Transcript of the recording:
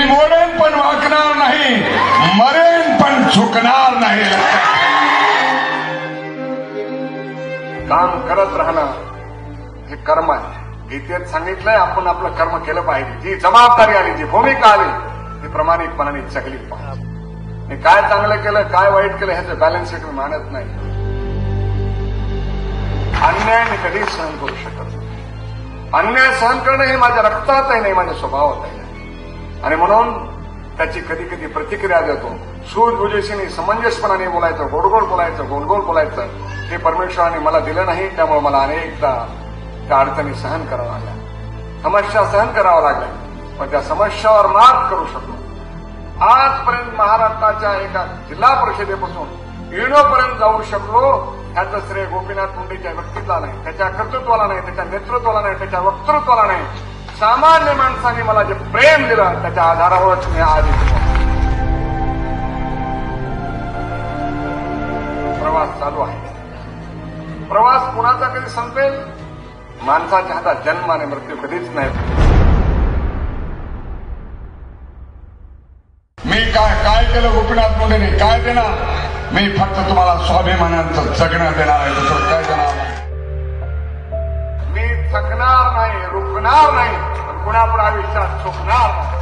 मोडेन पण वाकणार नाही, मरेन पण झुकणार नाही. काम करत राहणं हे कर्म आहे. गीतेत सांगितलंय आपण आपलं कर्म केलं पाहिजे. जी जबाबदारी आली, जी भूमिका आली ती प्रामाणिकपणाने जगली पाहिजे. मी काय चांगलं केलं काय वाईट केलं ह्याचं बॅलन्स शीट मी मानत नाही. अन्याय मी कधी सहन करू शकत नाही. अन्याय सहन करणं हे माझ्या रक्तातही नाही, माझ्या स्वभावातही नाही. आणि म्हणून त्याची कधी कधी प्रतिक्रिया देतो. सूझबुजीशी समंजसपणाने बोलायचं, गोडगोड बोलायचं, गोलगोल बोलायचं हे परमेश्वराने मला दिलं नाही. त्यामुळे मला अनेकदा त्या अडचणी सहन कराव्या लागल्या, समस्या सहन कराव्या लागल्या. पण त्या समस्यावर मात करू शकलो. आजपर्यंत महाराष्ट्राच्या एका जिल्हा परिषदेपासून युनोपर्यंत जाऊ शकलो. ह्याचं श्रेय गोपीनाथ मुंडेच्या व्यक्तित्वाला नाही, त्याच्या कर्तृत्वाला नाही, त्याच्या नेतृत्वाला नाही, त्याच्या वक्तृत्वाला नाही. सामान्य माणसाने मला जे प्रेम दिलं त्याच्या आधारावरच मी आज प्रवास चालू आहे. प्रवास कुणाचा कधी संपेल? माणसाच्या हातात जन्म आणि मृत्यू कधीच नाही. मी काय केलं गोपीनाथ मुंडेने काय देणार? मी फक्त तुम्हाला स्वाभिमानाचं जगणं देणार आहे, दुसरं काय देणार नाही. मी थकणार नाही, रुकणार नाही, पण कुणापुढे आयुष्यात चुकणार नाही.